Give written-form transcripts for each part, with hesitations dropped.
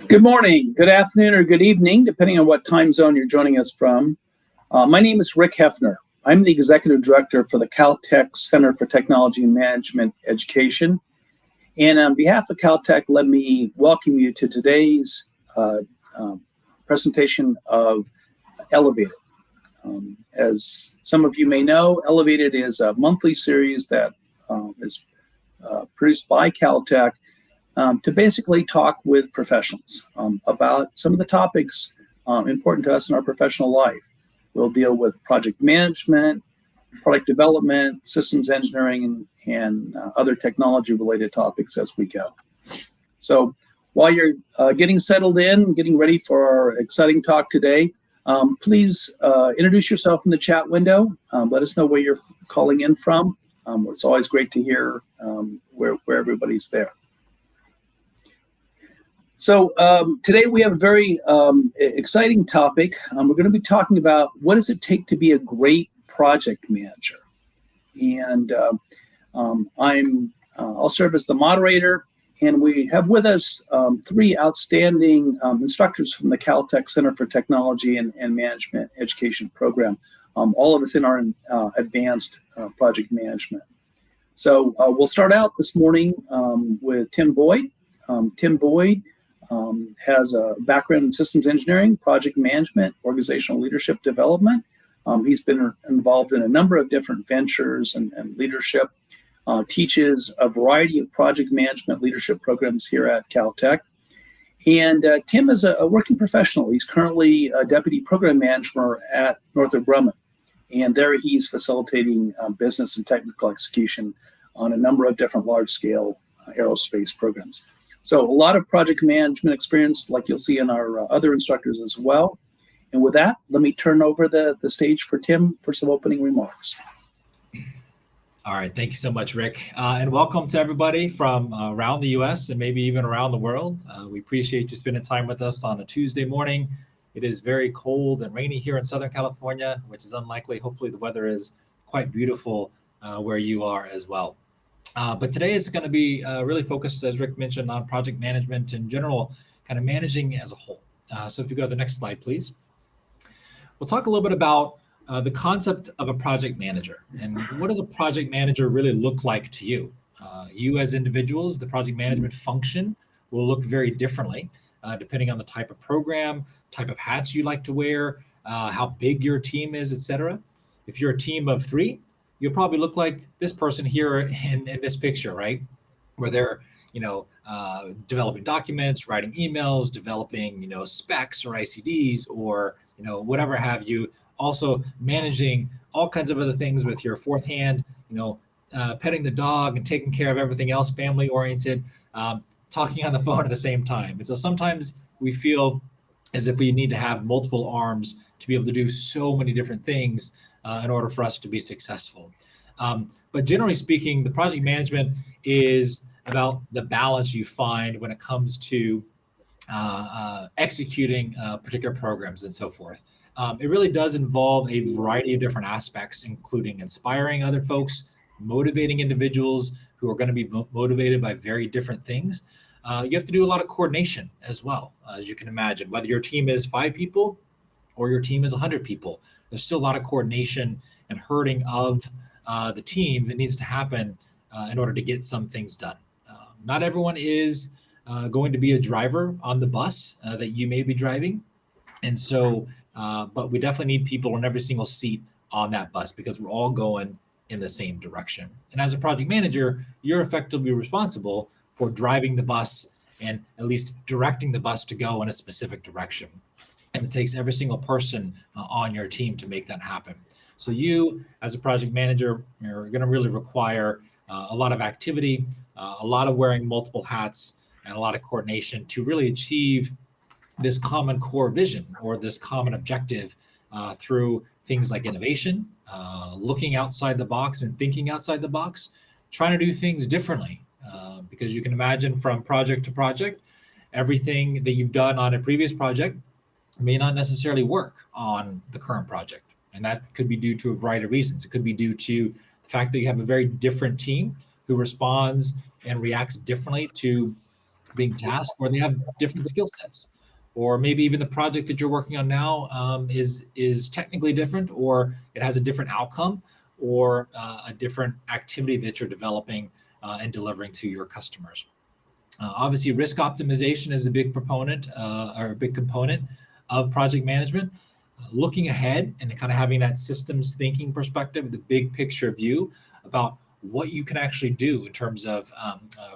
Good morning, good afternoon, or good evening, depending on what time zone you're joining us from. My name is Rick Hefner. I'm the Executive Director for the Caltech Center for Technology and Management Education. And on behalf of Caltech, let me welcome you to today's presentation of Elevated. As some of you may know, Elevated is a monthly series that is produced by Caltech to basically talk with professionals about some of the topics important to us in our professional life. We'll deal with project management, product development, systems engineering, and other technology-related topics as we go. So while you're getting settled in, getting ready for our exciting talk today, please introduce yourself in the chat window. Let us know where you're calling in from. It's always great to hear where everybody's there. So today we have a very exciting topic. We're going to be talking about what does it take to be a great project manager. And I'll serve as the moderator, and we have with us three outstanding instructors from the Caltech Center for Technology and Management Education program, all of us in our advanced project management. So we'll start out this morning with Tim Boyd. Tim Boyd has a background in systems engineering, project management, organizational leadership development. He's been involved in a number of different ventures and leadership, teaches a variety of project management leadership programs here at Caltech. And Tim is a working professional. He's currently a deputy program manager at Northrop Grumman. And there he's facilitating business and technical execution on a number of different large-scale aerospace programs. So a lot of project management experience, like you'll see in our other instructors as well. And with that, let me turn over the stage for Tim for some opening remarks. All right, thank you so much, Rick. And welcome to everybody from around the U.S. and maybe even around the world. We appreciate you spending time with us on a Tuesday morning. It is very cold and rainy here in Southern California, which is unlikely. Hopefully the weather is quite beautiful where you are as well. But today is going to be really focused, as Rick mentioned, on project management in general, kind of managing as a whole. So if you go to the next slide, please. We'll talk a little bit about the concept of a project manager and what does a project manager really look like to you? You as individuals, the project management function will look very differently depending on the type of program, type of hats you like to wear, how big your team is, etc. If you're a team of 3, you'll probably look like this person here in this picture, right? Where they're, developing documents, writing emails, developing, specs or ICDs or, whatever have you. Also managing all kinds of other things with your fourth hand, petting the dog and taking care of everything else, family oriented, talking on the phone at the same time. And so sometimes we feel as if we need to have multiple arms to be able to do so many different things in order for us to be successful. But generally speaking, the project management is about the balance you find when it comes to executing particular programs and so forth. It really does involve a variety of different aspects, including inspiring other folks, motivating individuals who are going to be motivated by very different things. You have to do a lot of coordination as well, as you can imagine, whether your team is 5 people or your team is 100 people. There's still a lot of coordination and herding of the team that needs to happen in order to get some things done. Not everyone is going to be a driver on the bus that you may be driving. And so, but we definitely need people in every single seat on that bus because we're all going in the same direction. And as a project manager, you're effectively responsible for driving the bus and at least directing the bus to go in a specific direction. And it takes every single person on your team to make that happen. So you, as a project manager, you're going to really require a lot of activity, a lot of wearing multiple hats, and a lot of coordination to really achieve this common core vision or this common objective through things like innovation, looking outside the box and thinking outside the box, trying to do things differently. Because you can imagine from project to project, everything that you've done on a previous project may not necessarily work on the current project. And that could be due to a variety of reasons. It could be due to the fact that you have a very different team who responds and reacts differently to being tasked, or they have different skill sets, or maybe even the project that you're working on now is technically different, or it has a different outcome, or a different activity that you're developing and delivering to your customers. Obviously, risk optimization is a big proponent or a big component of project management. Looking ahead and kind of having that systems thinking perspective, the big picture view about what you can actually do in terms of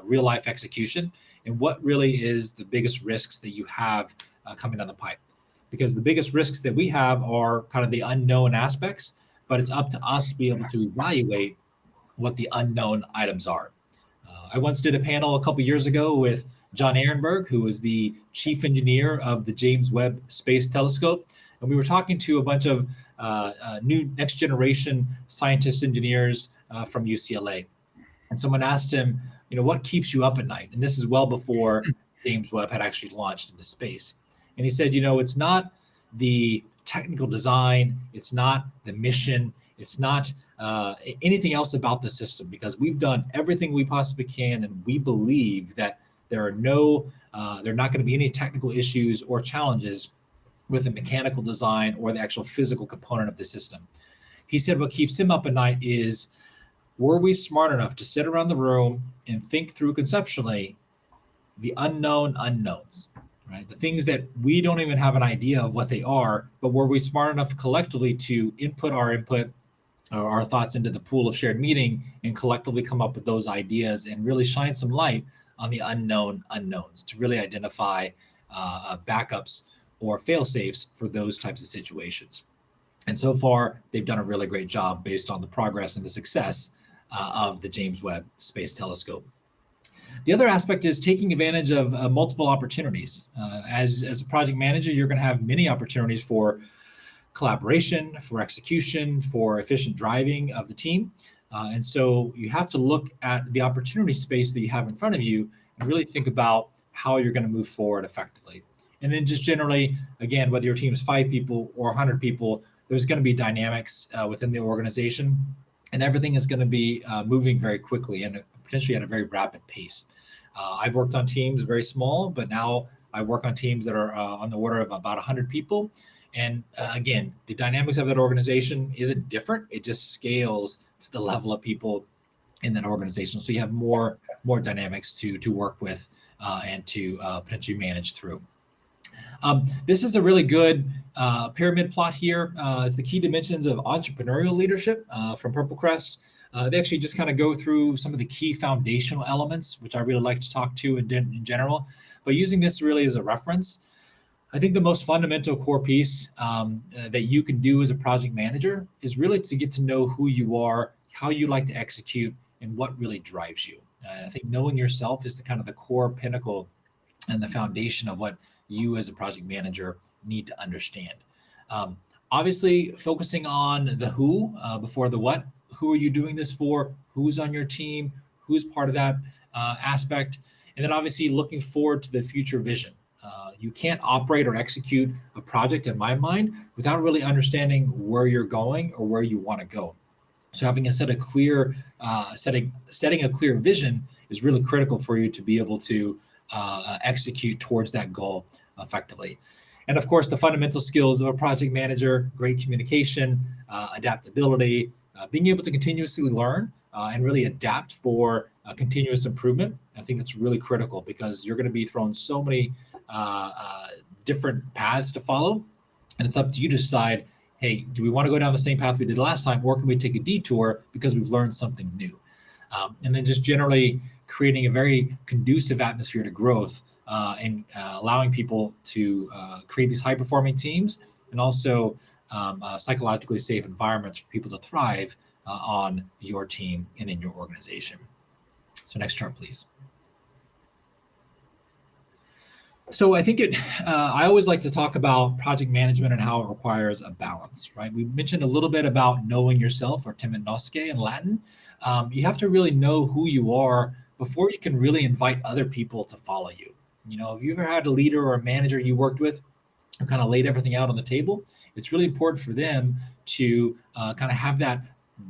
real life execution, and what really is the biggest risks that you have coming down the pipe. Because the biggest risks that we have are kind of the unknown aspects, but it's up to us to be able to evaluate what the unknown items are. I once did a panel a couple years ago with John Ehrenberg, who was the chief engineer of the James Webb Space Telescope. And we were talking to a bunch of new next generation scientists, engineers from UCLA. And someone asked him, what keeps you up at night? And this is well before James Webb had actually launched into space. And he said, it's not the technical design, it's not the mission, it's not anything else about the system, because we've done everything we possibly can, and we believe that there are not going to be any technical issues or challenges with the mechanical design or the actual physical component of the system. He said what keeps him up at night is, were we smart enough to sit around the room and think through conceptually the unknown unknowns, right? The things that we don't even have an idea of what they are, but were we smart enough collectively to input our thoughts into the pool of shared meeting and collectively come up with those ideas and really shine some light on the unknown unknowns to really identify backups or fail safes for those types of situations. And so far, they've done a really great job based on the progress and the success of the James Webb Space Telescope. The other aspect is taking advantage of multiple opportunities. As a project manager, you're going to have many opportunities for collaboration, for execution, for efficient driving of the team. And so you have to look at the opportunity space that you have in front of you and really think about how you're going to move forward effectively. And then just generally, again, whether your team is 5 people or 100 people, there's going to be dynamics within the organization, and everything is going to be moving very quickly and potentially at a very rapid pace. I've worked on teams very small, but now I work on teams that are on the order of about 100 people. And again, the dynamics of that organization isn't different. It just scales to the level of people in that organization. So you have more dynamics to work with and to potentially manage through. This is a really good pyramid plot here. It's the key dimensions of entrepreneurial leadership from Purple Crest. They actually just kind of go through some of the key foundational elements, which I really like to talk to in general. But using this really as a reference, I think the most fundamental core piece that you can do as a project manager is really to get to know who you are, how you like to execute, and what really drives you. I think knowing yourself is the kind of the core pinnacle and the foundation of what you as a project manager need to understand. Obviously, focusing on the who before the what. Who are you doing this for? Who's on your team? Who's part of that aspect? And then obviously looking forward to the future vision. You can't operate or execute a project, in my mind, without really understanding where you're going or where you want to go. So having a setting a clear vision is really critical for you to be able to execute towards that goal effectively. And of course, the fundamental skills of a project manager: great communication, adaptability, being able to continuously learn and really adapt for continuous improvement. I think that's really critical because you're going to be thrown so many different paths to follow. And it's up to you to decide, hey, do we want to go down the same path we did last time, or can we take a detour because we've learned something new? And then just generally creating a very conducive atmosphere to growth and allowing people to create these high-performing teams, and also psychologically safe environments for people to thrive on your team and in your organization. So next chart, please. So I think I always like to talk about project management and how it requires a balance, right? We mentioned a little bit about knowing yourself, or temenosce in Latin. You have to really know who you are before you can really invite other people to follow you. If you ever had a leader or a manager you worked with who kind of laid everything out on the table, it's really important for them to kind of have that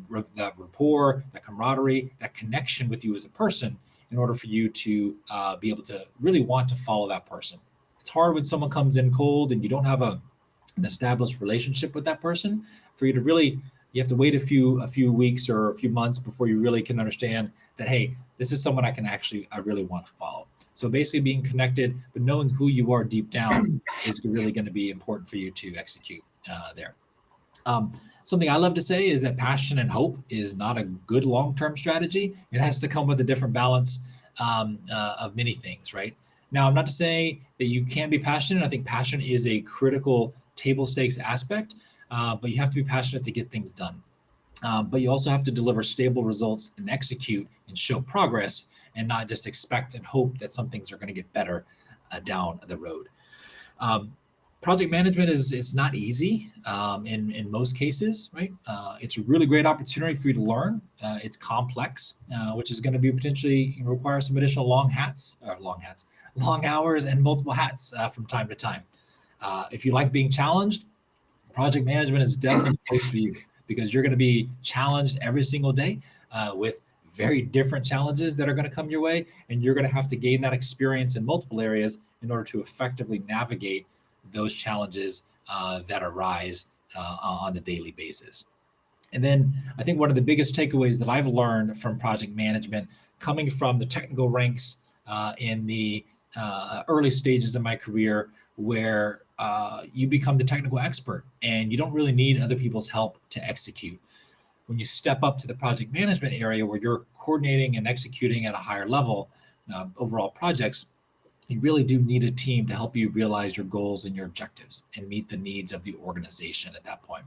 rapport, that camaraderie, that connection with you as a person in order for you to be able to really want to follow that person. It's hard when someone comes in cold and you don't have an established relationship with that person. For you to really, you have to wait a few weeks or a few months before you really can understand that, hey, this is someone I really want to follow. So basically being connected, but knowing who you are deep down is really going to be important for you to execute there. Something I love to say is that passion and hope is not a good long-term strategy. It has to come with a different balance of many things, right? Now, I'm not to say that you can't be passionate. I think passion is a critical table stakes aspect, but you have to be passionate to get things done. But you also have to deliver stable results and execute and show progress, and not just expect and hope that some things are going to get better down the road. Project management is not easy in most cases, right? It's a really great opportunity for you to learn. It's complex, which is going to be potentially require some additional long hours and multiple hats from time to time. If you like being challenged, project management is definitely a place for you, because you're going to be challenged every single day with very different challenges that are going to come your way, and you're going to have to gain that experience in multiple areas in order to effectively navigate those challenges that arise on the daily basis. And then I think one of the biggest takeaways that I've learned from project management, coming from the technical ranks in the early stages of my career, where you become the technical expert and you don't really need other people's help to execute. When you step up to the project management area, where you're coordinating and executing at a higher level overall projects, you really do need a team to help you realize your goals and your objectives and meet the needs of the organization at that point.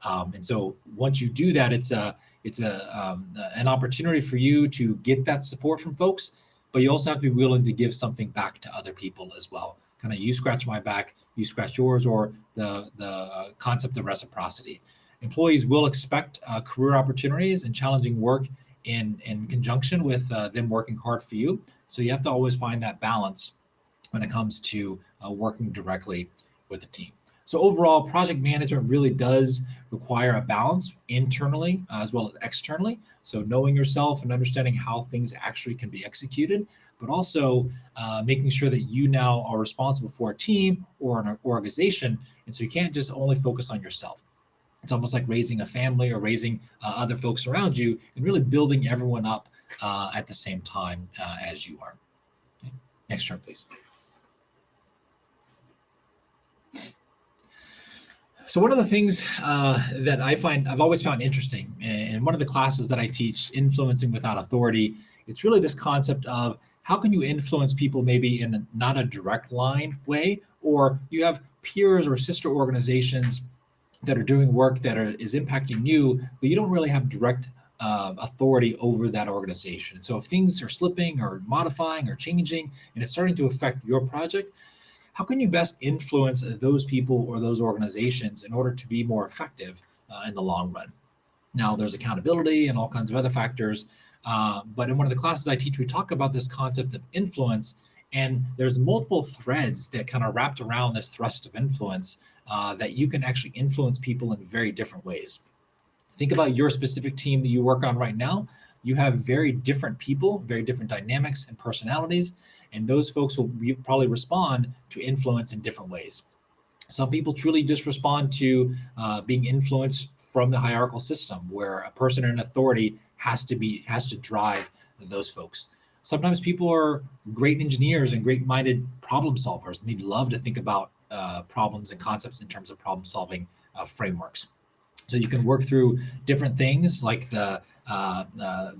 And so once you do that, it's an opportunity for you to get that support from folks, but you also have to be willing to give something back to other people as well. Kind of, you scratch my back, you scratch yours, or the concept of reciprocity. Employees will expect career opportunities and challenging work in conjunction with them working hard for you. So you have to always find that balance when it comes to working directly with the team. So overall, project management really does require a balance internally as well as externally. So knowing yourself and understanding how things actually can be executed, but also making sure that you now are responsible for a team or an organization. And so you can't just only focus on yourself. It's almost like raising a family or raising other folks around you, and really building everyone up at the same time as you are. Okay. Next chart, please. So one of the things that I've always found interesting, in one of the classes that I teach, Influencing Without Authority, it's really this concept of how can you influence people maybe in not a direct line way, or you have peers or sister organizations that are doing work that is impacting you, but you don't really have direct authority over that organization. So if things are slipping or modifying or changing and it's starting to affect your project, how can you best influence those people or those organizations in order to be more effective in the long run? Now, there's accountability and all kinds of other factors, but in one of the classes I teach, we talk about this concept of influence, and there's multiple threads that kind of wrapped around this thrust of influence that you can actually influence people in very different ways. Think about your specific team that you work on right now. You have very different people, very different dynamics and personalities, and those folks will probably respond to influence in different ways. Some people truly just respond to being influenced from the hierarchical system, where a person in authority has to drive those folks. Sometimes people are great engineers and great-minded problem solvers, and they'd love to think about problems and concepts in terms of problem-solving frameworks. So you can work through different things like the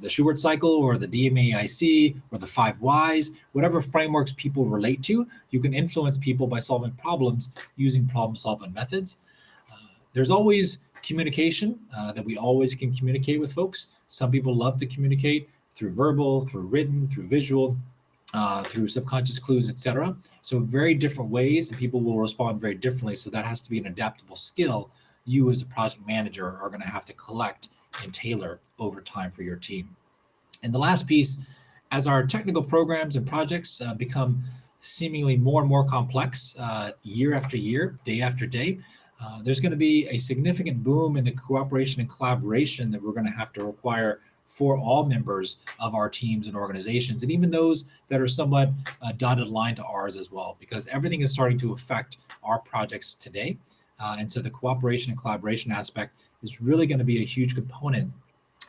Schubert cycle or the DMAIC or the 5 Whys, whatever frameworks people relate to. You can influence people by solving problems using problem-solving methods. There's always communication that we always can communicate with folks. Some people love to communicate through verbal, through written, through visual, through subconscious clues, etc. So very different ways, and people will respond very differently. So that has to be an adaptable skill you as a project manager are going to have to collect and tailor over time for your team. And the last piece, as our technical programs and projects become seemingly more and more complex year after year, day after day, there's going to be a significant boom in the cooperation and collaboration that we're going to have to require for all members of our teams and organizations, and even those that are somewhat dotted line to ours as well, because everything is starting to affect our projects today. And so the cooperation and collaboration aspect is really going to be a huge component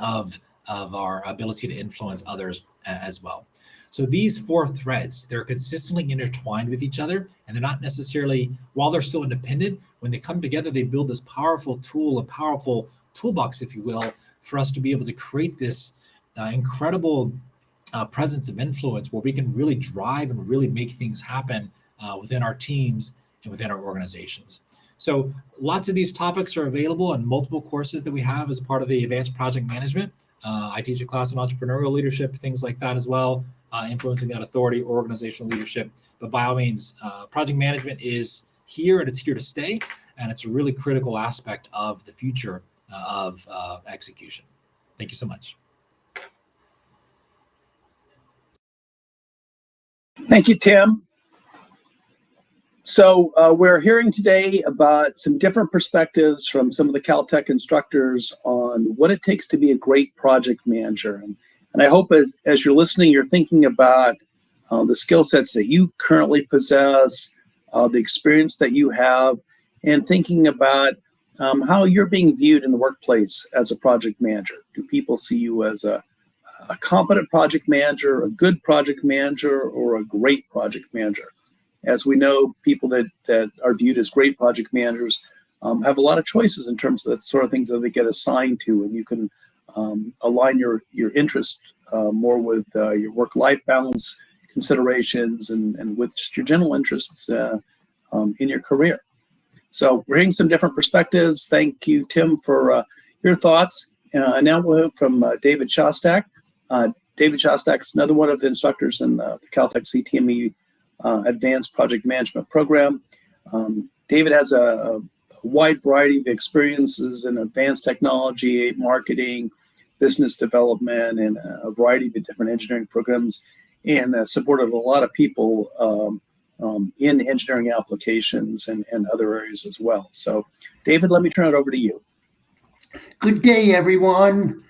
of our ability to influence others as well. So these four threads, they're consistently intertwined with each other, and they're not necessarily, while they're still independent, when they come together, they build this powerful tool, a powerful toolbox, if you will, for us to be able to create this incredible presence of influence where we can really drive and really make things happen within our teams and within our organizations. So lots of these topics are available in multiple courses that we have as a part of the Advanced Project Management. I teach a class on entrepreneurial leadership, things like that as well, influencing that authority, organizational leadership. But by all means, project management is here and it's here to stay. And it's a really critical aspect of the future of execution. Thank you so much. Thank you, Tim. So we're hearing today about some different perspectives from some of the Caltech instructors on what it takes to be a great project manager. And I hope as you're listening, you're thinking about the skill sets that you currently possess, the experience that you have, and thinking about how you're being viewed in the workplace as a project manager. Do people see you as a competent project manager, a good project manager, or a great project manager? As we know, people that are viewed as great project managers have a lot of choices in terms of the sort of things that they get assigned to, and you can align your interest more with your work-life balance considerations and with just your general interests in your career. So we're hearing some different perspectives. Thank you, Tim, for your thoughts. And now we'll hear from David Shostack. David Shostack is another one of the instructors in the Caltech CTME Advanced Project Management Program. David has a wide variety of experiences in advanced technology, marketing, business development, and a variety of different engineering programs, and supported a lot of people in engineering applications and other areas as well. So, David, let me turn it over to you. Good day, everyone.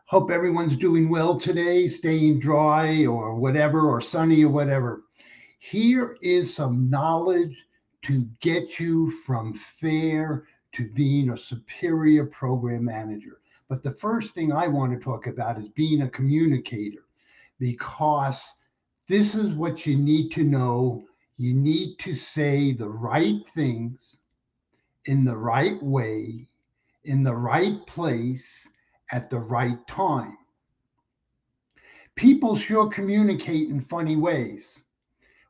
Hope everyone's doing well today, staying dry or whatever, or sunny or whatever. Here is some knowledge to get you from fair to being a superior program manager. But the first thing I want to talk about is being a communicator, because this is what you need to know. You need to say the right things in the right way, in the right place, at the right time. People sure communicate in funny ways.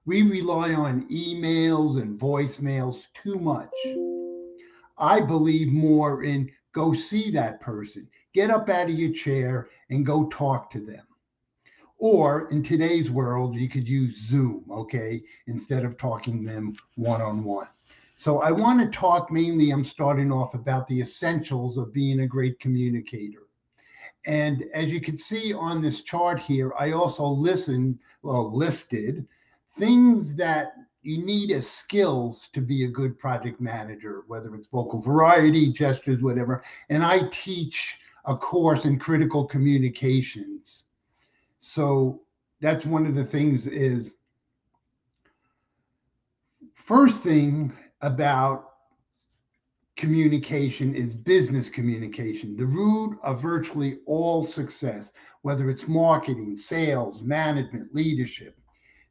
We rely on emails and voicemails too much. I believe more in go see that person, get up out of your chair and go talk to them. Or in today's world, you could use Zoom, okay, instead of talking them one-on-one. So I want to talk mainly, I'm starting off about the essentials of being a great communicator. And as you can see on this chart here, I also listed things that you need as skills to be a good project manager, whether it's vocal variety, gestures, whatever. And I teach a course in critical communications. So that's one of the things is, first thing about communication is business communication, the root of virtually all success, whether it's marketing, sales, management, leadership.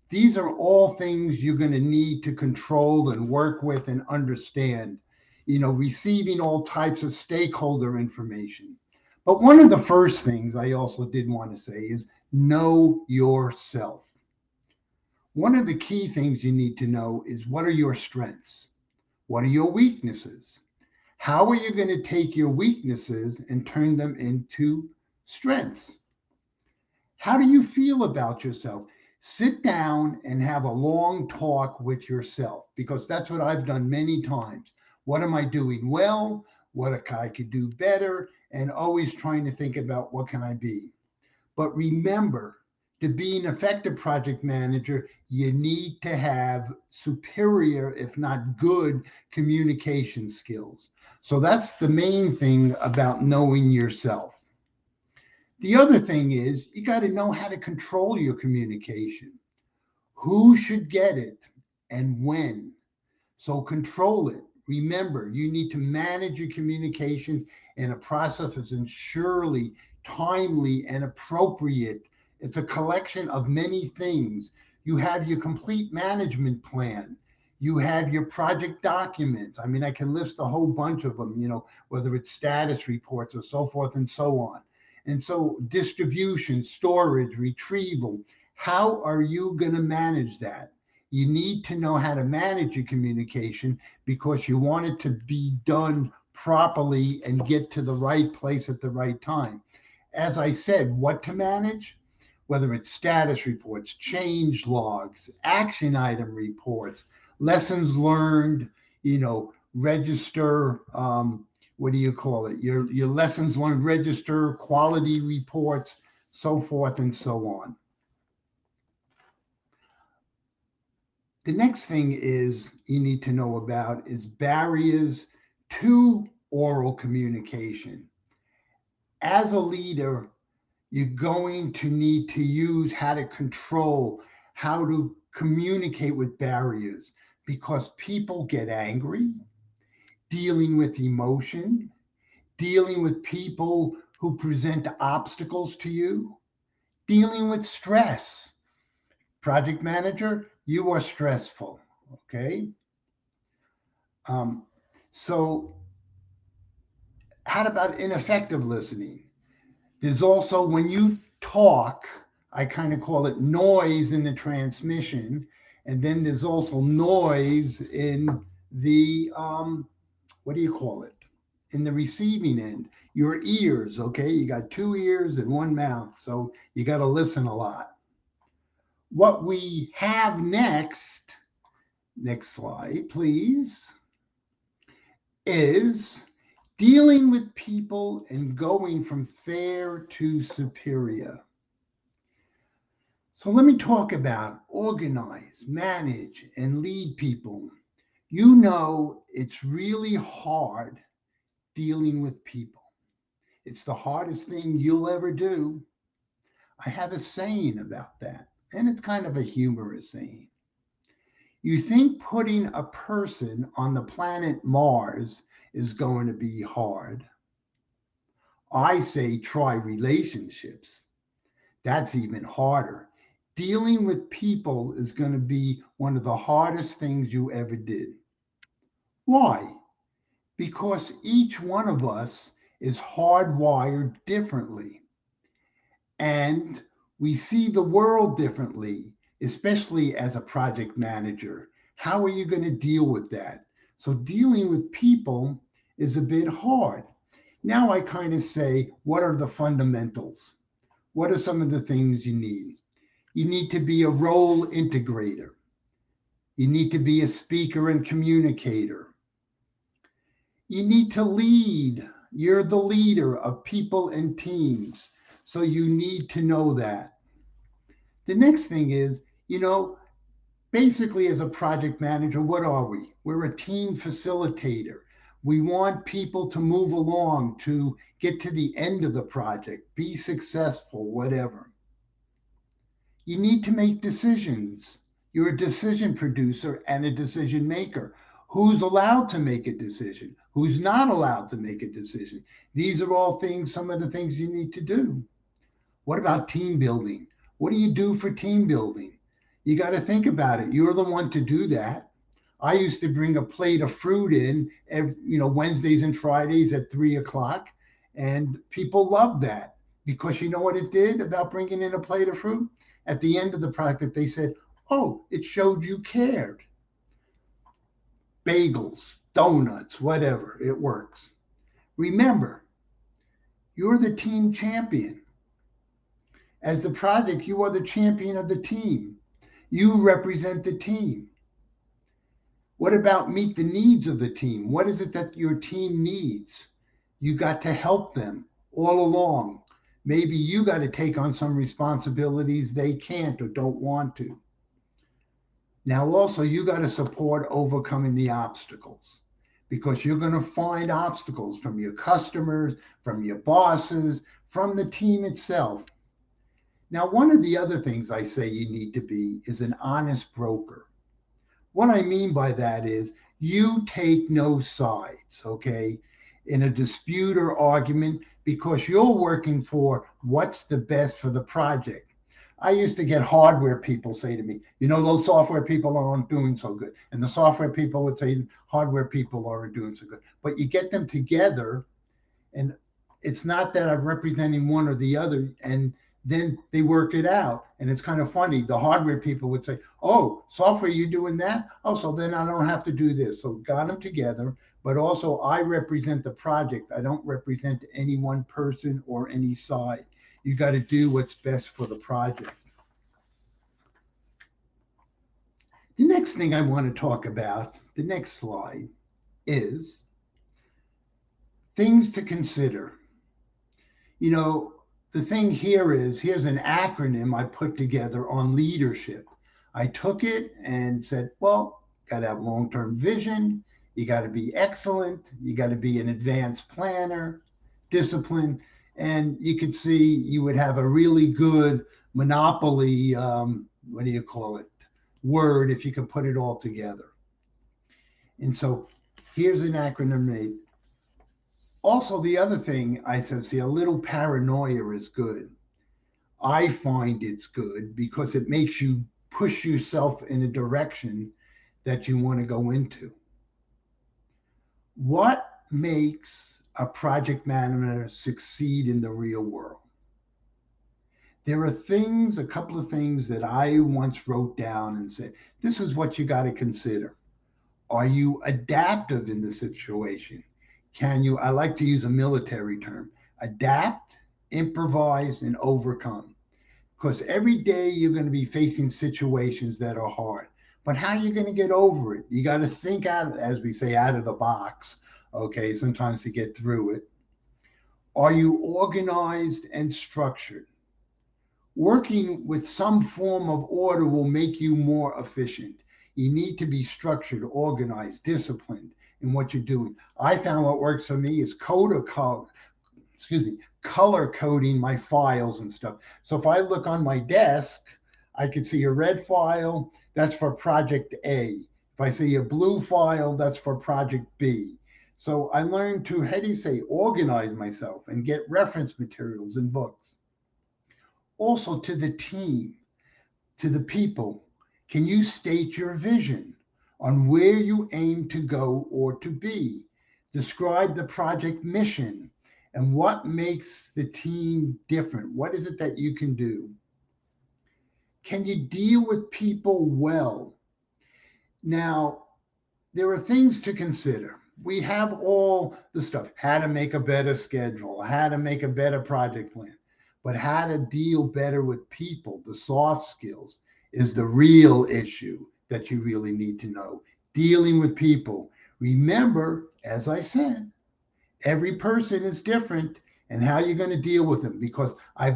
These are all things you're going to need to control and work with and understand, receiving all types of stakeholder information. But one of the first things I also did want to say is know yourself. One of the key things you need to know is, what are your strengths? What are your weaknesses? How are you going to take your weaknesses and turn them into strengths? How do you feel about yourself? Sit down and have a long talk with yourself, because that's what I've done many times. What am I doing well? What I could do better? And always trying to think about what can I be. But remember, to be an effective project manager, you need to have superior, if not good, communication skills. So that's the main thing about knowing yourself. The other thing is you got to know how to control your communication. Who should get it and when? So control it. Remember, you need to manage your communications in a process that's surely timely and appropriate. It's a collection of many things. You have your complete management plan. You have your project documents. I mean, I can list a whole bunch of them, whether it's status reports or so forth and so on. And so distribution, storage, retrieval, how are you going to manage that? You need to know how to manage your communication because you want it to be done properly and get to the right place at the right time. As I said, what to manage? Whether it's status reports, change logs, action item reports, lessons learned, register, what do you call it? Your lessons learned register, quality reports, so forth and so on. The next thing is you need to know about is barriers to oral communication. As a leader, you're going to need to use how to control, how to communicate with barriers because people get angry, dealing with emotion, dealing with people who present obstacles to you, dealing with stress. Project manager, you are stressful, okay? So how about ineffective listening? There's also when you talk, I kind of call it noise in the transmission, and then there's also noise in the what do you call it? In the receiving end, your ears, okay? You got two ears and one mouth, so you got to listen a lot. What we have next slide, please, is dealing with people and going from fair to superior. So let me talk about organize, manage, and lead people. It's really hard dealing with people. It's the hardest thing you'll ever do. I have a saying about that, and it's kind of a humorous saying. You think putting a person on the planet Mars is going to be hard. I say try relationships. That's even harder. Dealing with people is going to be one of the hardest things you ever did. Why? Because each one of us is hardwired differently. And we see the world differently, especially as a project manager. How are you going to deal with that? So dealing with people is a bit hard. Now I kind of say, what are the fundamentals? What are some of the things you need? You need to be a role integrator. You need to be a speaker and communicator. You need to lead. You're the leader of people and teams. So you need to know that. The next thing is, basically as a project manager, what are we? We're a team facilitator. We want people to move along, to get to the end of the project, be successful, whatever. You need to make decisions. You're a decision producer and a decision maker. Who's allowed to make a decision? Who's not allowed to make a decision? These are all some of the things you need to do. What about team building? What do you do for team building? You got to think about it. You're the one to do that. I used to bring a plate of fruit in, Wednesdays and Fridays at 3:00, and people loved that because you know what it did about bringing in a plate of fruit? At the end of the project, they said, "Oh, it showed you cared." Bagels, donuts, whatever, it works. Remember, you're the team champion. As the project, you are the champion of the team. You represent the team. What about meet the needs of the team? What is it that your team needs? You got to help them all along. Maybe you got to take on some responsibilities they can't or don't want to. Now, also, you got to support overcoming the obstacles because you're going to find obstacles from your customers, from your bosses, from the team itself. Now, one of the other things I say you need to be is an honest broker. What I mean by that is you take no sides, okay, in a dispute or argument, because you're working for what's the best for the project. I used to get hardware people say to me, you know, those software people aren't doing so good. And the software people would say hardware people aren't doing so good. But you get them together, and it's not that I'm representing one or the other, and then they work it out. And it's kind of funny. The hardware people would say, oh, software, you doing that? Oh, so then I don't have to do this. So got them together. But also I represent the project. I don't represent any one person or any side. You got to do what's best for the project. The next thing I want to talk about, the next slide, is things to consider. You know, the thing here is, here's an acronym I put together on leadership. I took it and said, well, got to have long-term vision. You got to be excellent. You got to be an advanced planner, discipline. And you could see you would have a really good monopoly, what do you call it, word if you could put it all together. And so here's an acronym made. Also, the other thing I said, see, a little paranoia is good. I find it's good because it makes you push yourself in a direction that you want to go into. What makes a project manager succeed in the real world? There are things, a couple of things that I once wrote down and said, this is what you got to consider. Are you adaptive in the situation? Can you, I like to use a military term, adapt, improvise, and overcome. Because every day you're going to be facing situations that are hard. But how are you going to get over it? You got to think out, as we say, out of the box, okay, sometimes to get through it. Are you organized and structured? Working with some form of order will make you more efficient. You need to be structured, organized, disciplined in what you're doing. I found what works for me is color coding my files and stuff. So if I look on my desk, I could see a red file, that's for project A. If I see a blue file, that's for project B. So I learned to, how do you say, organize myself and get reference materials and books. Also to the team, to the people, can you state your vision on where you aim to go or to be? Describe the project mission and what makes the team different. What is it that you can do? Can you deal with people well? Now, there are things to consider. We have all the stuff, how to make a better schedule, how to make a better project plan, but how to deal better with people, the soft skills, is the real issue that you really need to know. Dealing with people. Remember, as I said, every person is different and how you're going to deal with them, because I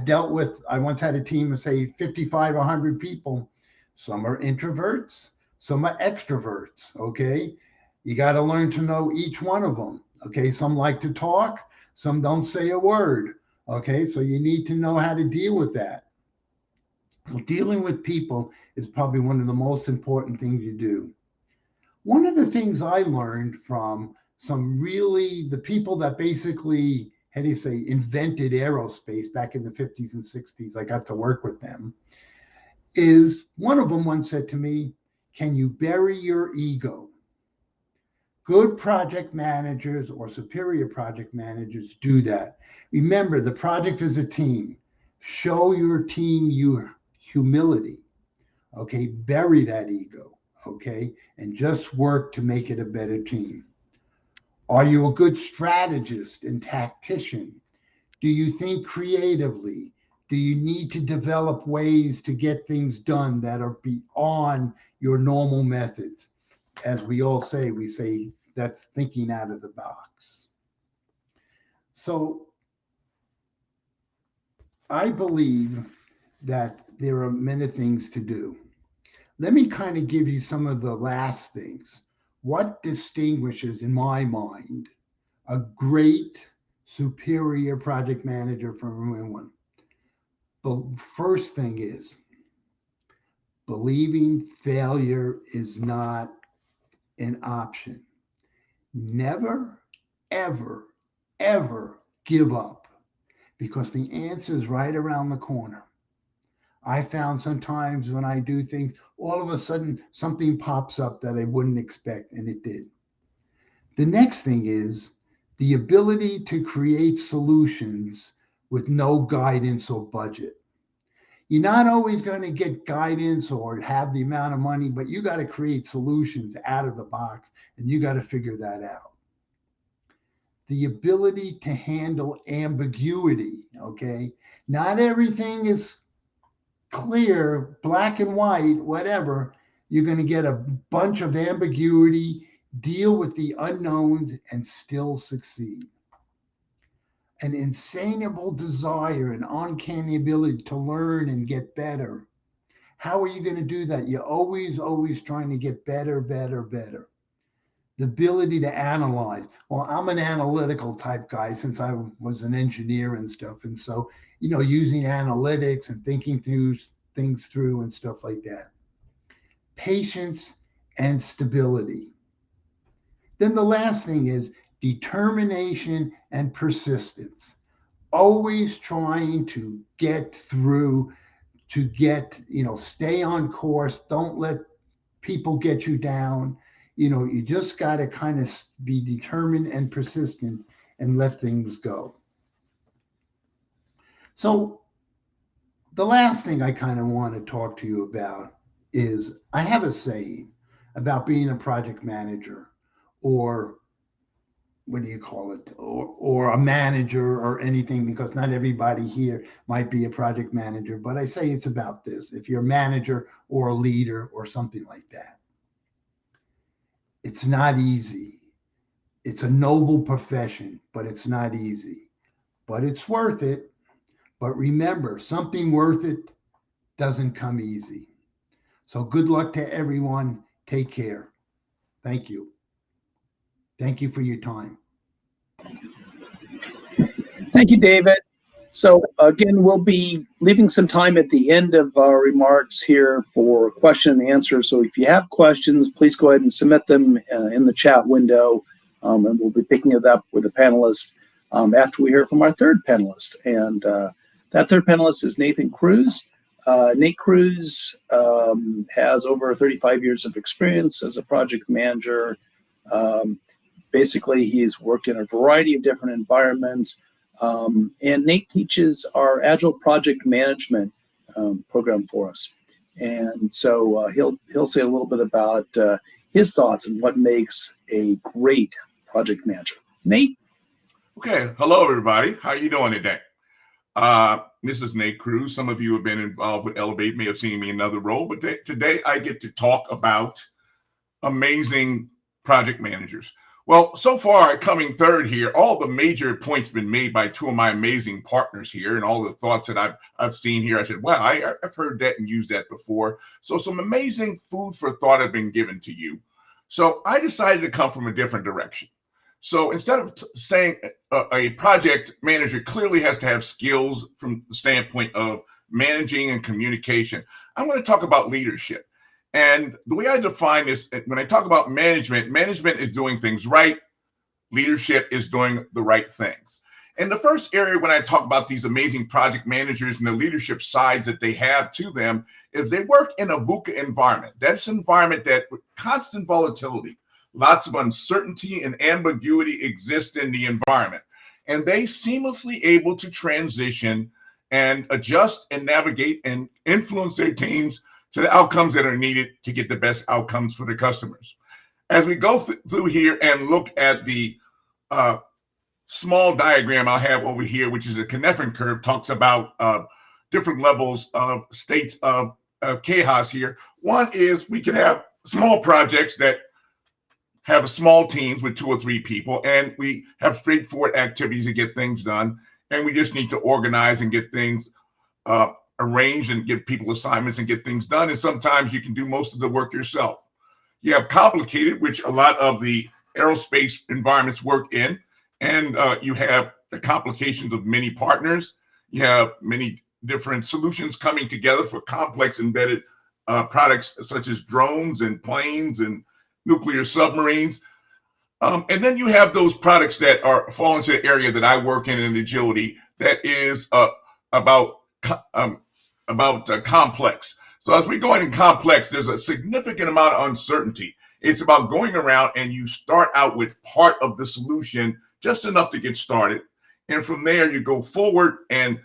once had a team of say 55, 100 people. Some are introverts, some are extroverts, okay? You got to learn to know each one of them, okay? Some like to talk, some don't say a word, okay? So you need to know how to deal with that. Well, dealing with people is probably one of the most important things you do. One of the things I learned from the people that basically, how do you say, invented aerospace back in the 50s and 60s, I got to work with them, is one of them once said to me, can you bury your ego? Good project managers or superior project managers do that. Remember, the project is a team. Show your team your humility, okay? Bury that ego, okay? And just work to make it a better team. Are you a good strategist and tactician? Do you think creatively? Do you need to develop ways to get things done that are beyond your normal methods? As we all say, we say that's thinking out of the box. So I believe that there are many things to do. Let me kind of give you some of the last things. What distinguishes, in my mind, a great superior project manager from anyone. The first thing is believing failure is not an option. Never, ever, ever give up, because the answer is right around the corner. I found sometimes when I do things, all of a sudden something pops up that I wouldn't expect, and it did. The next thing is the ability to create solutions with no guidance or budget. You're not always going to get guidance or have the amount of money, but you got to create solutions out of the box, and you got to figure that out. The ability to handle ambiguity, okay? Not everything is clear, black and white, whatever. You're going to get a bunch of ambiguity, deal with the unknowns, and still succeed. An insatiable desire, an uncanny ability to learn and get better. How are you going to do that? You're always trying to get better, better, better. The ability to analyze. Well, I'm an analytical type guy since I was an engineer and stuff. And so, using analytics and thinking through things through and stuff like that. Patience and stability. Then the last thing is determination and persistence. Always trying to get through, stay on course. Don't let people get you down. You just got to kind of be determined and persistent and let things go. So the last thing I kind of want to talk to you about is I have a saying about being a project manager, or what do you call it, or a manager or anything, because not everybody here might be a project manager, but I say it's about this. If you're a manager or a leader or something like that, it's not easy. It's a noble profession, but it's not easy, but it's worth it. But remember, something worth it doesn't come easy. So good luck to everyone. Take care. Thank you. Thank you for your time. Thank you, David. So again, we'll be leaving some time at the end of our remarks here for question and answer. So if you have questions, please go ahead and submit them in the chat window, and we'll be picking it up with the panelists after we hear from our third panelist. And that third panelist is Nathan Cruz. Nate Cruz has over 35 years of experience as a project manager. Basically, he's worked in a variety of different environments. And Nate teaches our Agile Project Management program for us. And so he'll say a little bit about his thoughts on what makes a great project manager. Nate? Okay. Hello, everybody. How are you doing today? This is Nate Cruz. Some of you have been involved with Elevate, may have seen me in another role, but today I get to talk about amazing project managers. Well, so far, coming third here, all the major points been made by two of my amazing partners here, and all the thoughts that I've seen here. I said, wow, I've heard that and used that before. So some amazing food for thought have been given to you. So I decided to come from a different direction. So instead of saying a project manager clearly has to have skills from the standpoint of managing and communication, I'm going to talk about leadership. And the way I define this, when I talk about management, management is doing things right. Leadership is doing the right things. And the first area when I talk about these amazing project managers and the leadership sides that they have to them is they work in a VUCA environment. That's an environment that with constant volatility, lots of uncertainty and ambiguity exist in the environment. And they seamlessly able to transition and adjust and navigate and influence their teams to the outcomes that are needed to get the best outcomes for the customers. As we go through here and look at the small diagram I have over here, which is a Hefner curve, talks about different levels of states of chaos here. One is we can have small projects that have small teams with 2 or 3 people, and we have straightforward activities to get things done, and we just need to organize and get things arrange and give people assignments and get things done. And sometimes you can do most of the work yourself. You have complicated, which a lot of the aerospace environments work in, and you have the complications of many partners. You have many different solutions coming together for complex embedded products such as drones and planes and nuclear submarines. And then you have those products that fall into the area that I work in agility, that is about complex. So as we go in complex, there's a significant amount of uncertainty. It's about going around and you start out with part of the solution, just enough to get started. And from there, you go forward and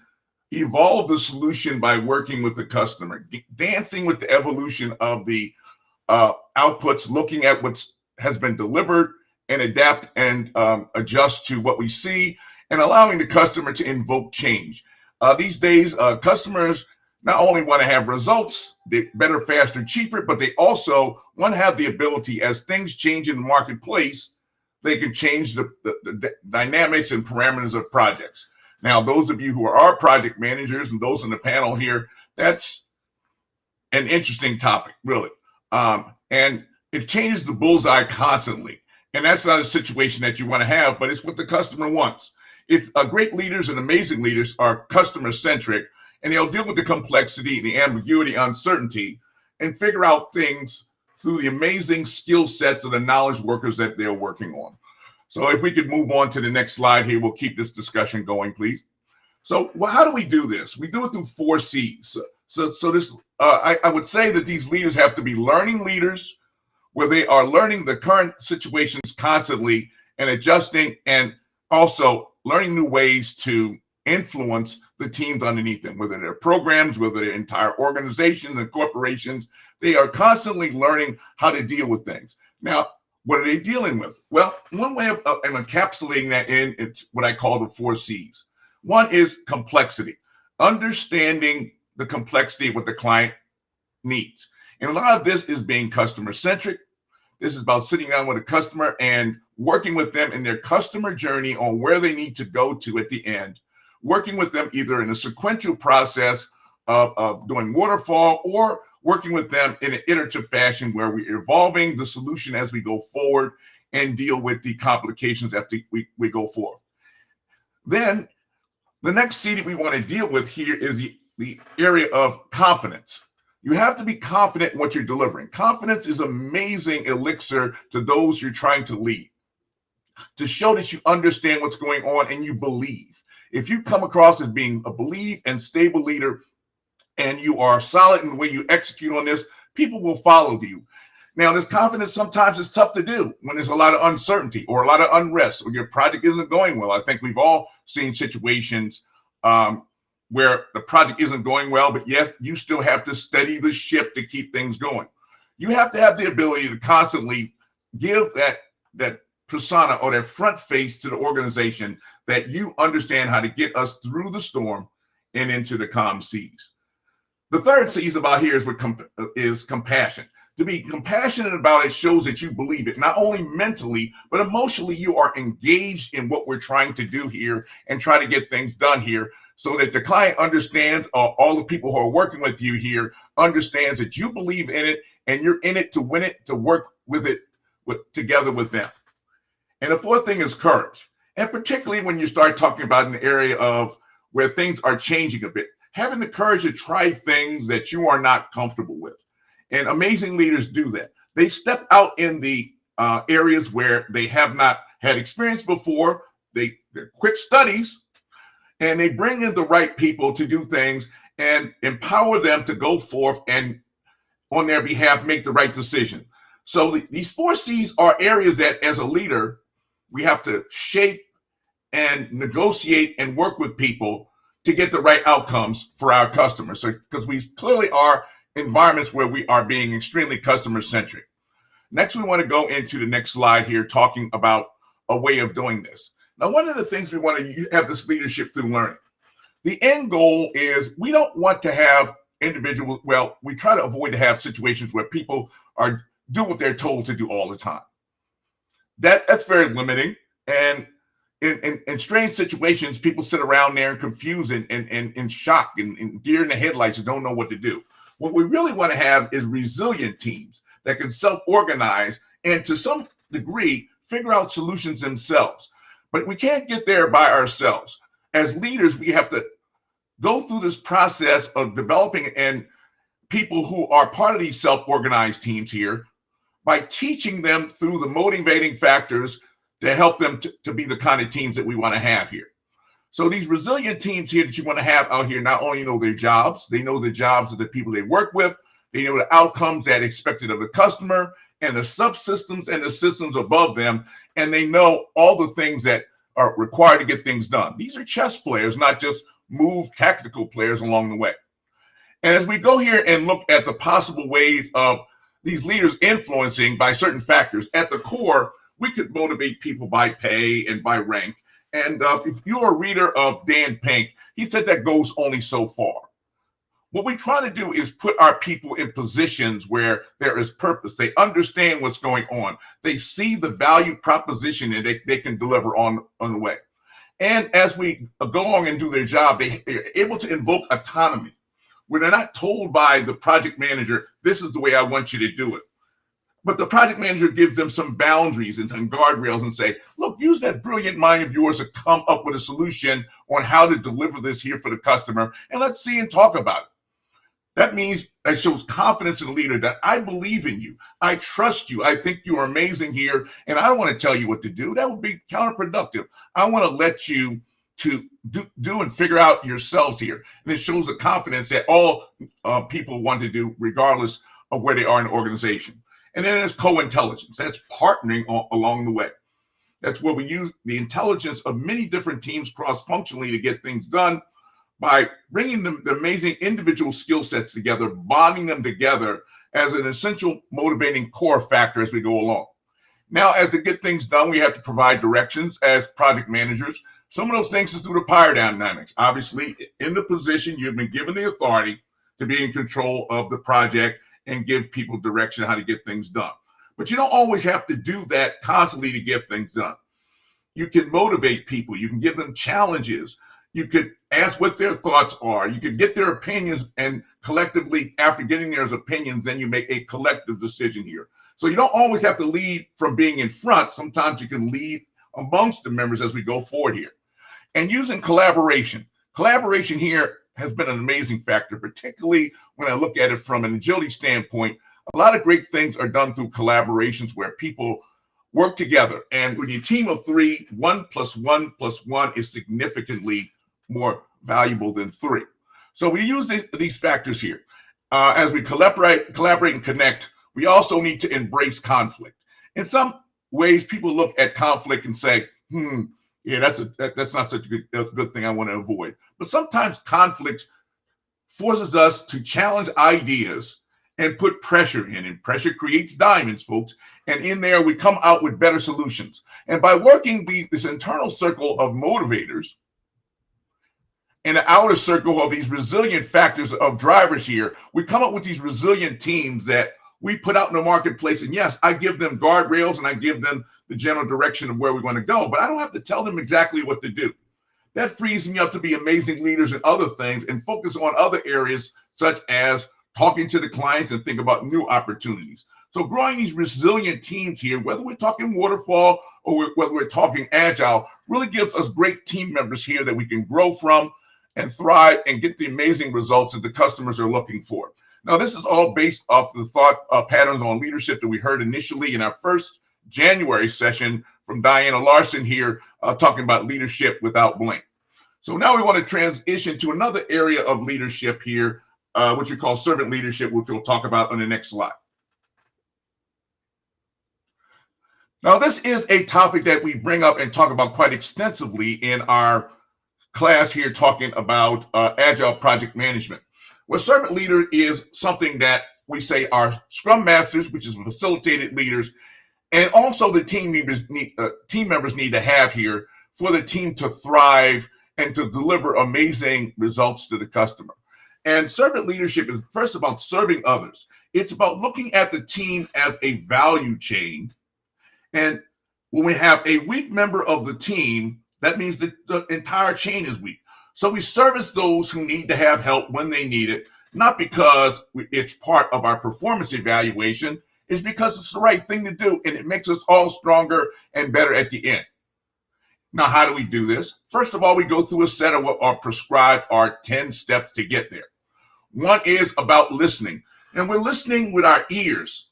evolve the solution by working with the customer, dancing with the evolution of the outputs, looking at what has been delivered and adapt and adjust to what we see, and allowing the customer to invoke change. These days, customers not only want to have results, better, faster, cheaper, but they also want to have the ability, as things change in the marketplace, they can change the dynamics and parameters of projects. Now, those of you who are our project managers and those on the panel here, that's an interesting topic, really. And it changes the bullseye constantly. And that's not a situation that you want to have, but it's what the customer wants. It's great leaders and amazing leaders are customer-centric, and they'll deal with the complexity, the ambiguity, uncertainty, and figure out things through the amazing skill sets of the knowledge workers that they're working on. So if we could move on to the next slide here, we'll keep this discussion going, please. So how do we do this? We do it through 4 C's. So this, I would say that these leaders have to be learning leaders, where they are learning the current situations constantly and adjusting, and also learning new ways to influence the teams underneath them, whether they're programs, whether they're entire organizations and corporations. They are constantly learning how to deal with things. Now, what are they dealing with? Well, one way of encapsulating that in, it's what I call the 4 C's. One is complexity, understanding the complexity of what the client needs. And a lot of this is being customer-centric. This is about sitting down with a customer and working with them in their customer journey on where they need to go to at the end, working with them either in a sequential process of doing waterfall, or working with them in an iterative fashion where we're evolving the solution as we go forward and deal with the complications after we go forward. Then the next C that we want to deal with here is the area of confidence. You have to be confident in what you're delivering. Confidence is amazing elixir to those you're trying to lead, to show that you understand what's going on and you believe. If you come across as being a believe and stable leader, and you are solid in the way you execute on this, people will follow you. Now, this confidence sometimes is tough to do when there's a lot of uncertainty or a lot of unrest, or your project isn't going well. I think we've all seen situations where the project isn't going well, but yes, you still have to steady the ship to keep things going. You have to have the ability to constantly give that persona or that front face to the organization, that you understand how to get us through the storm and into the calm seas. The third C is about here is compassion. To be compassionate about it shows that you believe it, not only mentally, but emotionally. You are engaged in what we're trying to do here and try to get things done here, so that the client understands, all the people who are working with you here understands that you believe in it and you're in it to win it, to work with it together with them. And the fourth thing is courage. And particularly when you start talking about an area of where things are changing a bit, having the courage to try things that you are not comfortable with. And amazing leaders do that. They step out in the areas where they have not had experience before. They're quick studies, and they bring in the right people to do things and empower them to go forth and on their behalf make the right decision. So these 4 C's are areas that as a leader, we have to shape and negotiate and work with people to get the right outcomes for our customers. So, because we clearly are environments where we are being extremely customer-centric. Next, we want to go into the next slide here, talking about a way of doing this. Now, one of the things we want to have this leadership through learning. The end goal is we don't want to have individuals, well, we try to avoid to have situations where people do what they're told to do all the time. That's very limiting. And in strange situations, people sit around there and confused and in shock and deer in the headlights and don't know what to do. What we really want to have is resilient teams that can self-organize and to some degree figure out solutions themselves. But we can't get there by ourselves. As leaders, we have to go through this process of developing and people who are part of these self-organized teams here by teaching them through the motivating factors to help them to be the kind of teams that we want to have here. So these resilient teams here that you want to have out here not only know their jobs, they know the jobs of the people they work with, they know the outcomes that are expected of the customer and the subsystems and the systems above them, and they know all the things that are required to get things done. These are chess players, not just move tactical players along the way. And as we go here and look at the possible ways of these leaders influencing by certain factors, at the core, we could motivate people by pay and by rank. And if you're a reader of Dan Pink, he said that goes only so far. What we try to do is put our people in positions where there is purpose. They understand what's going on. They see the value proposition and they can deliver on the way. And as we go along and do their job, they're able to invoke autonomy, where they're not told by the project manager, this is the way I want you to do it. But the project manager gives them some boundaries and some guardrails and say, look, use that brilliant mind of yours to come up with a solution on how to deliver this here for the customer. And let's see and talk about it. That means that shows confidence in the leader that I believe in you. I trust you. I think you are amazing here. And I don't want to tell you what to do. That would be counterproductive. I want to let you to do and figure out yourselves here. And it shows the confidence that all people want to do, regardless of where they are in the organization. And then there's co-intelligence. That's partnering along the way. That's where we use the intelligence of many different teams cross-functionally to get things done by bringing the amazing individual skill sets together, bonding them together as an essential motivating core factor as we go along. Now, as to get things done, we have to provide directions as project managers. Some of those things is through the power dynamics. Obviously, in the position, you've been given the authority to be in control of the project and give people direction on how to get things done. But you don't always have to do that constantly to get things done. You can motivate people. You can give them challenges. You could ask what their thoughts are. You could get their opinions, and collectively, after getting their opinions, then you make a collective decision here. So you don't always have to lead from being in front. Sometimes you can lead amongst the members as we go forward here. And using collaboration. Collaboration here has been an amazing factor, particularly when I look at it from an agility standpoint. A lot of great things are done through collaborations where people work together. And when you team of 3, 1 + 1 + 1 is significantly more valuable than 3. So we use these factors here. As we collaborate and connect, we also need to embrace conflict. In some ways, people look at conflict and say, yeah, that's not such a good thing I want to avoid. But sometimes conflict forces us to challenge ideas and put pressure in. And pressure creates diamonds, folks. And in there, we come out with better solutions. And by working this internal circle of motivators and the outer circle of these resilient factors of drivers here, we come up with these resilient teams that we put out in the marketplace. And yes, I give them guardrails and I give them the general direction of where we want to go, but I don't have to tell them exactly what to do. That frees me up to be amazing leaders in other things and focus on other areas, such as talking to the clients and think about new opportunities. So growing these resilient teams here, whether we're talking waterfall or whether we're talking agile, really gives us great team members here that we can grow from and thrive and get the amazing results that the customers are looking for. Now, this is all based off the thought patterns on leadership that we heard initially in our first January session from Diana Larson here, talking about leadership without blame. So now we want to transition to another area of leadership here, which we call servant leadership, which we'll talk about on the next slide. Now, this is a topic that we bring up and talk about quite extensively in our class here, talking about agile project management. Well, servant leader is something that we say are scrum masters, which is facilitated leaders, and also the team members need to have here for the team to thrive and to deliver amazing results to the customer. And servant leadership is first about serving others. It's about looking at the team as a value chain. And when we have a weak member of the team, that means that the entire chain is weak. So we service those who need to have help when they need it, not because it's part of our performance evaluation. It's because it's the right thing to do, and it makes us all stronger and better at the end. Now, how do we do this? First of all, we go through a set of what are prescribed are 10 steps to get there. One is about listening, and we're listening with our ears.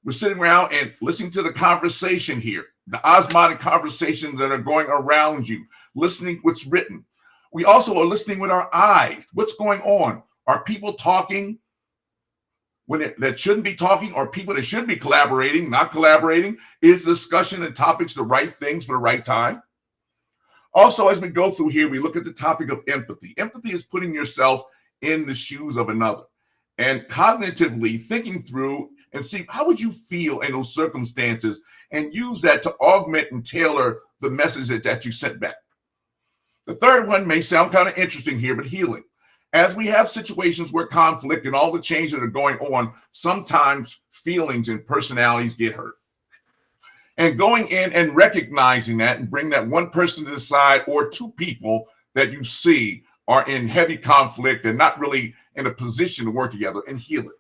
We're sitting around and listening to the conversation here, the osmotic conversations that are going around you, listening what's written. We also are listening with our eyes. What's going on? Are people talking that shouldn't be talking, or people that should be collaborating, not collaborating? Is discussion and topics the right things for the right time? Also, as we go through here, we look at the topic of empathy. Empathy is putting yourself in the shoes of another and cognitively thinking through and see how would you feel in those circumstances, and use that to augment and tailor the message that you sent back. The third one may sound kind of interesting here, but healing. As we have situations where conflict and all the changes that are going on, sometimes feelings and personalities get hurt. And going in and recognizing that and bring that one person to the side, or two people that you see are in heavy conflict and not really in a position to work together, and heal it.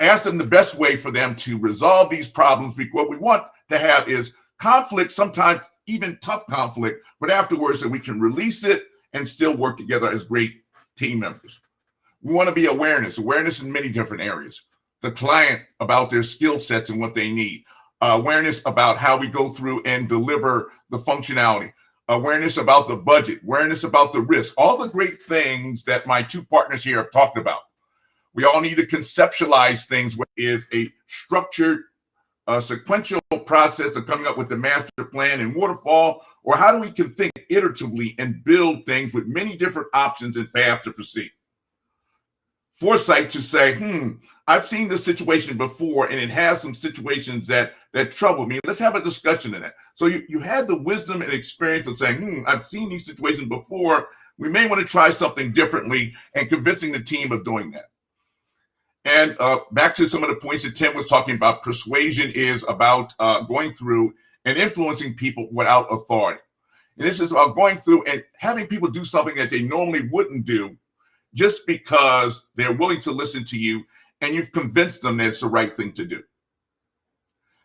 Ask them the best way for them to resolve these problems, because what we want to have is conflict, sometimes even tough conflict, but afterwards that we can release it and still work together as great team members. We want to be awareness in many different areas. The client about their skill sets and what they need. Awareness about how we go through and deliver the functionality. Awareness about the budget. Awareness about the risk. All the great things that my two partners here have talked about. We all need to conceptualize things, what is a structured, sequential process of coming up with the master plan and waterfall, or how do we can think iteratively and build things with many different options and paths to proceed. Foresight to say, I've seen this situation before, and it has some situations that trouble me. Let's have a discussion of that. So you had the wisdom and experience of saying, I've seen these situations before. We may want to try something differently, and convincing the team of doing that. And back to some of the points that Tim was talking about, persuasion is about going through and influencing people without authority. And this is about going through and having people do something that they normally wouldn't do just because they're willing to listen to you and you've convinced them that it's the right thing to do.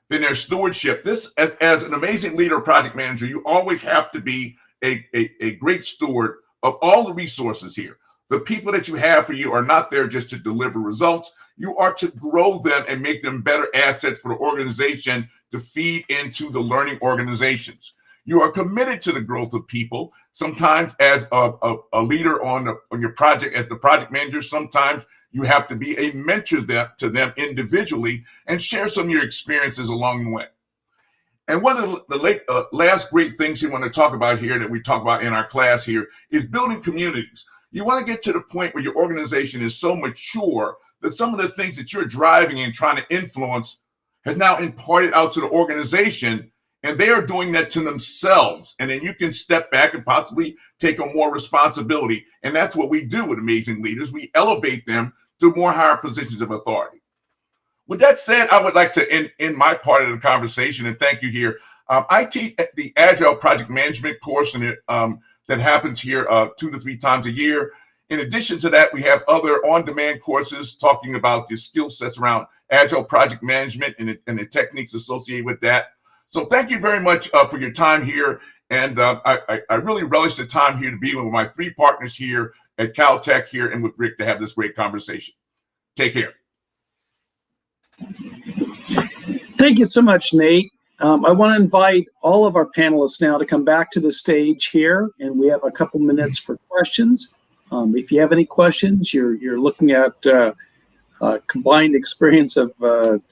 Then there's stewardship. This, as an amazing leader, project manager, you always have to be a great steward of all the resources here. The people that you have for you are not there just to deliver results. You are to grow them and make them better assets for the organization to feed into the learning organizations. You are committed to the growth of people. Sometimes as a leader on your project, as the project manager, sometimes you have to be a mentor to them individually and share some of your experiences along the way. And one of the last great things you want to talk about here that we talk about in our class here is building communities. You want to get to the point where your organization is so mature that some of the things that you're driving and trying to influence has now imparted out to the organization, and they are doing that to themselves. And then you can step back and possibly take on more responsibility. And that's what we do with amazing leaders. We elevate them to more higher positions of authority. With that said, I would like to end my part of the conversation, and thank you here. I teach the Agile Project Management course, and that happens here 2 to 3 times a year. In addition to that, we have other on-demand courses talking about the skill sets around Agile Project Management and the techniques associated with that. So thank you very much for your time here. And I really relish the time here to be with my 3 partners here at Caltech here and with Rick to have this great conversation. Take care. Thank you so much, Nate. I want to invite all of our panelists now to come back to the stage here, and we have a couple minutes for questions. If you have any questions, you're looking at a combined experience of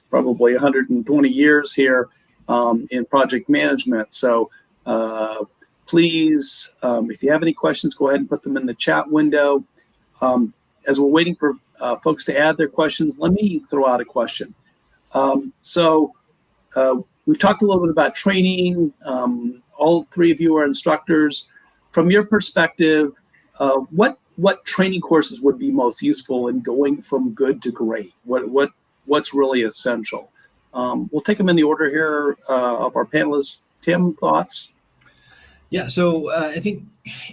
probably 120 years here in project management. So please, if you have any questions, go ahead and put them in the chat window. As we're waiting for folks to add their questions, let me throw out a question. We've talked a little bit about training. All 3 of you are instructors. From your perspective, what training courses would be most useful in going from good to great? What's really essential? We'll take them in the order here of our panelists. Tim, thoughts? Yeah, so I think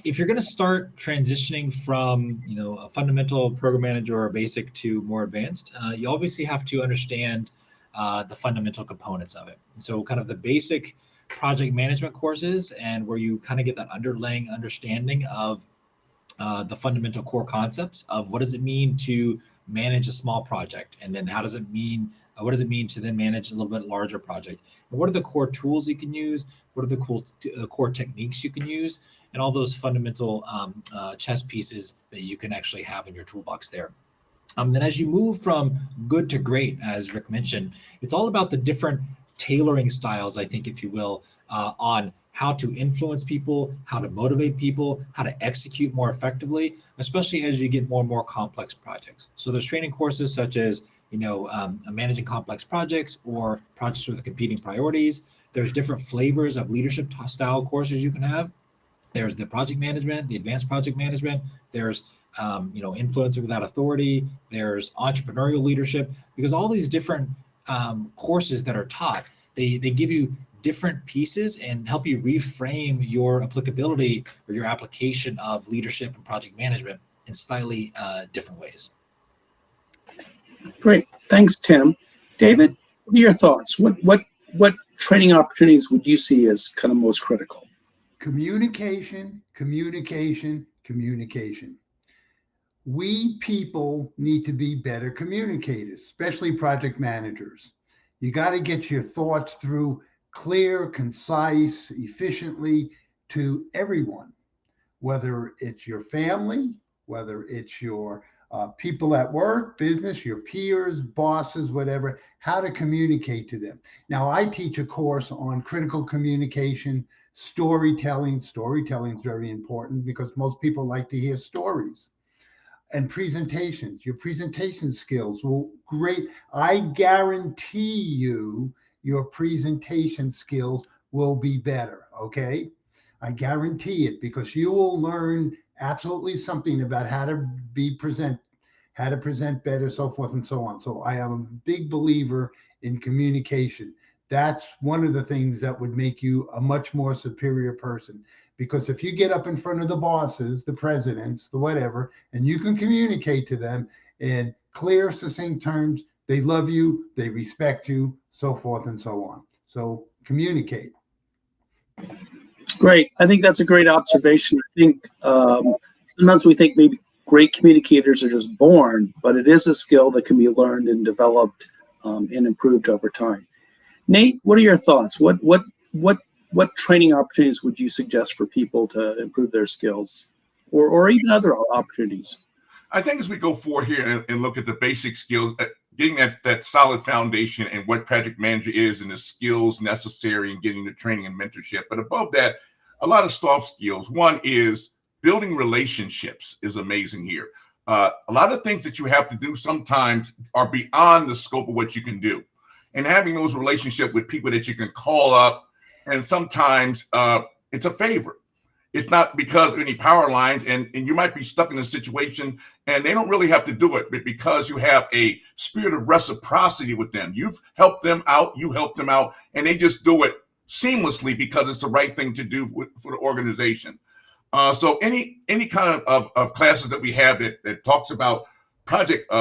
if you're going to start transitioning from a fundamental program manager or basic to more advanced, you obviously have to understand the fundamental components of it. So kind of the basic project management courses, and where you kind of get that underlying understanding of the fundamental core concepts of what does it mean to manage a small project, and then what does it mean to then manage a little bit larger project, and what are the core tools you can use, what are the core techniques you can use, and all those fundamental chess pieces that you can actually have in your toolbox there. Then as you move from good to great, as Rick mentioned, it's all about the different tailoring styles, I think, if you will, on how to influence people, how to motivate people, how to execute more effectively, especially as you get more and more complex projects. So there's training courses such as, managing complex projects or projects with competing priorities. There's different flavors of leadership style courses you can have. There's the project management, the advanced project management. There's, influencer without authority. There's entrepreneurial leadership, because all these different courses that are taught, they give you different pieces and help you reframe your applicability or your application of leadership and project management in slightly different ways. Great. Thanks, Tim. David, what are your thoughts? What training opportunities would you see as kind of most critical? Communication. We people need to be better communicators, especially project managers. You got to get your thoughts through clear, concise, efficiently to everyone, whether it's your family, whether it's your people at work, business, your peers, bosses, whatever, how to communicate to them. Now, I teach a course on critical communication, storytelling. Storytelling is very important because most people like to hear stories. And presentations, your presentation skills will great. I guarantee you your presentation skills will be better, okay? I guarantee it, because you will learn absolutely something about how to present better, so forth and so on. So I am a big believer in communication. That's one of the things that would make you a much more superior person. Because if you get up in front of the bosses, the presidents, the whatever, and you can communicate to them in clear, succinct terms, they love you, they respect you, so forth and so on. So communicate. Great. I think that's a great observation. I think sometimes we think maybe great communicators are just born, but it is a skill that can be learned and developed and improved over time. Nate, what are your thoughts? What training opportunities would you suggest for people to improve their skills, or even other opportunities? I think as we go forward here and look at the basic skills, getting that solid foundation and what project manager is and the skills necessary in getting the training and mentorship. But above that, a lot of soft skills. One is building relationships is amazing here. A lot of things that you have to do sometimes are beyond the scope of what you can do. And having those relationships with people that you can call up, and sometimes it's a favor. It's not because of any power lines, and you might be stuck in a situation and they don't really have to do it, but because you have a spirit of reciprocity with them. You've helped them out, you help them out, and they just do it seamlessly because it's the right thing to do for the organization. So any kind of classes that we have that talks about project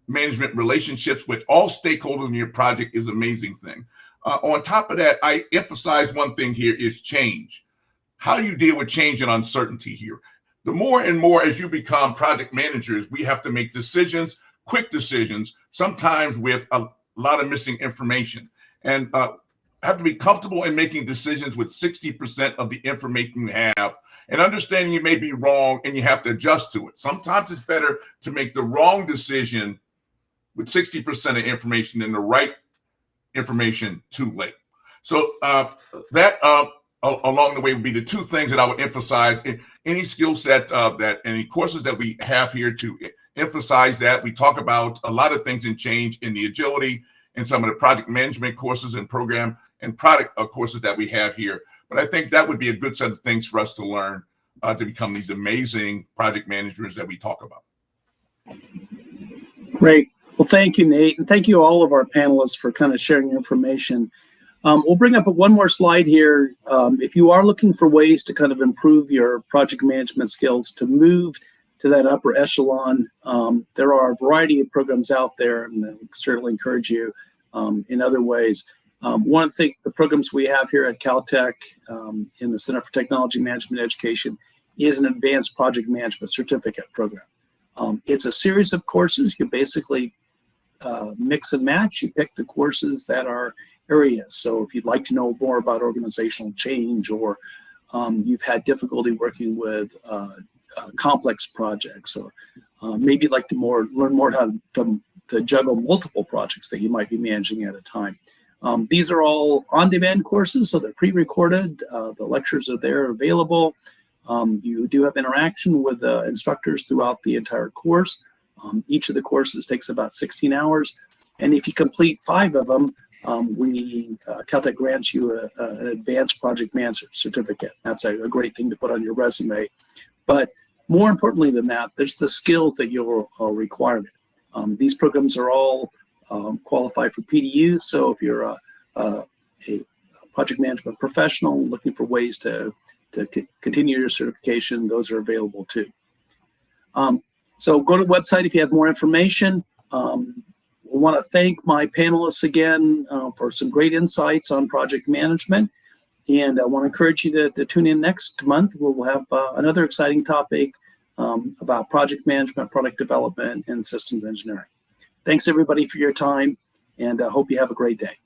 management relationships with all stakeholders in your project is an amazing thing. On top of that, I emphasize one thing here is change. How do you deal with change and uncertainty here? The more and more as you become project managers, we have to make decisions, quick decisions, sometimes with a lot of missing information, and have to be comfortable in making decisions with 60% of the information you have, and understanding you may be wrong and you have to adjust to it. Sometimes it's better to make the wrong decision with 60% of information than the right information too late. So along the way would be the two things that I would emphasize. Any skill set that any courses that we have here to emphasize that. We talk about a lot of things in change in the agility and some of the project management courses and program and product courses that we have here. But I think that would be a good set of things for us to learn to become these amazing project managers that we talk about. Great. Well, thank you, Nate, and thank you all of our panelists for kind of sharing information. We'll bring up one more slide here. If you are looking for ways to kind of improve your project management skills to move to that upper echelon, there are a variety of programs out there, and I certainly encourage you in other ways. One of the programs we have here at Caltech in the Center for Technology Management Education is an advanced project management certificate program. It's a series of courses. You basically mix and match. You pick the courses that are areas. So if you'd like to know more about organizational change, or you've had difficulty working with complex projects, or maybe you'd like to learn more how to juggle multiple projects that you might be managing at a time. These are all on-demand courses, so they're pre-recorded. The lectures are there available. You do have interaction with instructors throughout the entire course. Each of the courses takes about 16 hours. And if you complete 5 of them, Caltech grants you an advanced project manager certificate. That's a great thing to put on your resume. But more importantly than that, there's the skills that you'll require. These programs are all qualified for PDUs. So if you're a project management professional looking for ways to continue your certification, those are available too. So go to the website if you have more information. I want to thank my panelists again for some great insights on project management. And I want to encourage you to tune in next month. We'll have another exciting topic about project management, product development, and systems engineering. Thanks everybody for your time, and I hope you have a great day.